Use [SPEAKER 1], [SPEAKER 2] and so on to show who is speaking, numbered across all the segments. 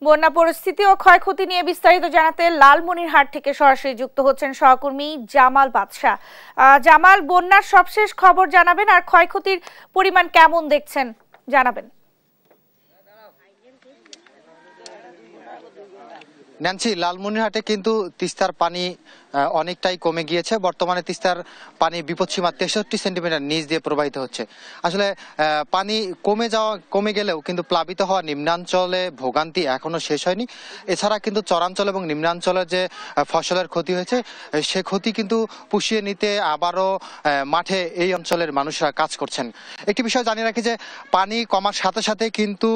[SPEAKER 1] বন্যা পরিস্থিতি ও ক্ষয়ক্ষতি নিয়ে বিস্তারিত জানাতে লালমনিরহাট থেকে সরাসরি যুক্ত হচ্ছেন সহকর্মী জামাল বাদশা। জামাল, বন্যার সবশেষ খবর জানাবেন আর ক্ষয়ক্ষতির পরিমাণ কেমন দেখছেন জানাবেন।
[SPEAKER 2] ন্যান্সি, লালমনিরহাটে কিন্তু তিস্তার পানি অনেকটাই কমে গিয়েছে। বর্তমানে তিস্তার পানি বিপদসীমা 63 সেন্টিমিটার নিচ দিয়ে প্রবাহিত হচ্ছে। আসলে পানি কমে গেলেও কিন্তু প্লাবিত হওয়া নিম্নাঞ্চলে ভোগান্তি এখনো শেষ হয়নি। এছাড়া কিন্তু চরাঞ্চল এবং নিম্নাঞ্চলের যে ফসলের ক্ষতি হয়েছে সে ক্ষতি কিন্তু পুষিয়ে নিতে আবারও মাঠে এই অঞ্চলের মানুষরা কাজ করছেন। একটি বিষয় জানিয়ে রাখি যে পানি কমার সাথে সাথে কিন্তু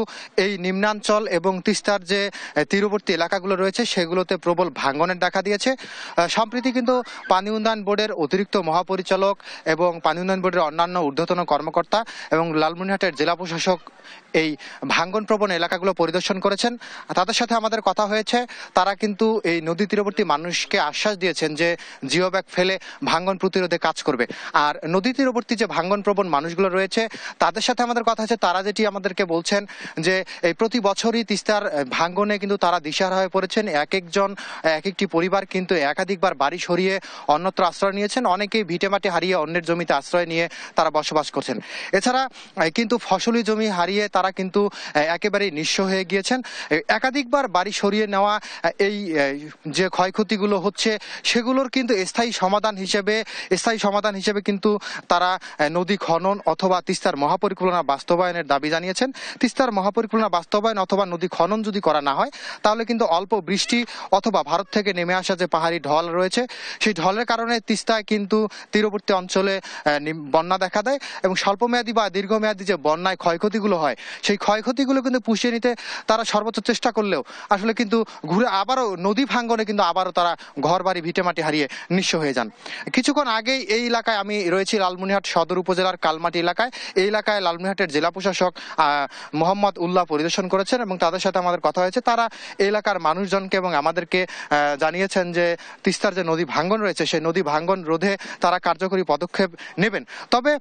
[SPEAKER 2] এই নিম্নাঞ্চল এবং তিস্তার যে তীরবর্তী এলাকাগুলো রয়েছে সেগুলোতে প্রবল ভাঙনের দেখা দিয়েছে। সম্প্রতি কিন্তু পানি উন্নয়ন বোর্ডের অতিরিক্ত মহাপরিচালক এবং পানি উন্নয়ন বোর্ডের অন্যান্য ঊর্ধ্বতন কর্মকর্তা এবং লালমনিরহাটের জেলা প্রশাসক এই ভাঙ্গনপ্রবণ এলাকাগুলো পরিদর্শন করেছেন। তাদের সাথে আমাদের কথা হয়েছে। তারা কিন্তু এই নদী তীরবর্তী মানুষকে আশ্বাস দিয়েছেন যে জিও ব্যাগ ফেলে ভাঙ্গন প্রতিরোধে কাজ করবে। আর নদী তীরবর্তী যে ভাঙ্গনপ্রবণ মানুষগুলো রয়েছে তাদের সাথে আমাদের কথা হয়েছে। তারা যেটি আমাদেরকে বলছেন যে এই প্রতি বছরই তিস্তার ভাঙ্গনে কিন্তু তারা দিশাহারা হয়ে পড়েছেন। এক একটি পরিবার কিন্তু একাধিকবার বাড়ি সরিয়ে অন্যত্র আশ্রয় নিয়েছেন। অনেকেই ভিটেমাটি হারিয়ে অন্যের জমিতে আশ্রয় নিয়ে তারা বসবাস করছেন। এছাড়া কিন্তু ফসলি জমি হারিয়ে তারা কিন্তু একেবারেই নিঃস্ব হয়ে গিয়েছেন। একাধিকবার বাড়ি সরিয়ে নেওয়া এই যে ক্ষয়ক্ষতিগুলো হচ্ছে সেগুলোর কিন্তু স্থায়ী সমাধান হিসেবে কিন্তু তারা নদী খনন অথবা তিস্তার মহাপরিকল্পনা বাস্তবায়নের দাবি জানিয়েছেন। তিস্তার মহাপরিকল্পনা বাস্তবায়ন অথবা নদী খনন যদি করা না হয় তাহলে কিন্তু অল্প বৃষ্টি অথবা ভারত থেকে নেমে আসা যে পাহাড়ি ঢল রয়েছে সেই ঢলের কারণে তিস্তায় কিন্তু তীরবর্তী অঞ্চলে বন্যা দেখা দেয় এবং স্বল্পমেয়াদী বা দীর্ঘমেয়াদী যে বন্যায় ক্ষয়ক্ষতিগুলো হয় সেই ক্ষয়ক্ষতিগুলো কিন্তু পুষিয়ে নিতে তারা সর্বোচ্চ চেষ্টা করলেও আসলে কিন্তু ঘুরে আবারও নদী ভাঙ্গনে কিন্তু আবারও তারা ঘর বাড়ি ভিটেমাটি হারিয়ে নিঃস্ব হয়ে যান। কিছুক্ষণ আগেই এই এলাকায় আমি রয়েছি, লালমনিরহাট সদর উপজেলার কালমাটি এলাকায়। এই এলাকায় লালমনিরহাটের জেলা প্রশাসক মোহাম্মদ উল্লাহ পরিদর্শন করেছেন এবং তাদের সাথে আমাদের কথা হয়েছে। তারা এই এলাকার মানুষজনকে এবং আমাদেরকে জানিয়েছেন যে তিস্তার যে নদী ভাঙ্গন রয়েছে সেই নদী ভাঙ্গন রোধে তারা কার্যকরী পদক্ষেপ নেবেন। তবে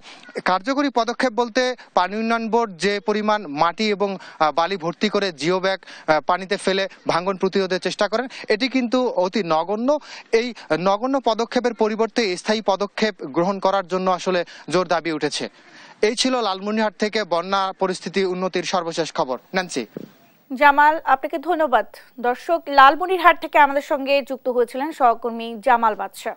[SPEAKER 2] কার্যকরী পদক্ষেপ বলতে পানি উন্নয়ন বোর্ড যে পরিমাণ মাটি এবং বালি ভর্তি করে জিও ব্যাগ পানিতে ফেলে ভাঙ্গন প্রতিরোধের চেষ্টা করেন এটি কিন্তু অতি নগণ্য। এই নগণ্য পদক্ষেপের পরিবর্তে স্থায়ী পদক্ষেপ গ্রহণ করার জন্য আসলে জোর দাবি উঠেছে। এই ছিল লালমনিরহাট থেকে বন্যা পরিস্থিতি উন্নতির সর্বশেষ খবর। ন্যান্সি।
[SPEAKER 1] জামাল, আপনাকে ধন্যবাদ। দর্শক, লালমনিরহাট থেকে আমাদের সঙ্গে যুক্ত হয়েছিলেন সহকর্মী জামাল বাদশা।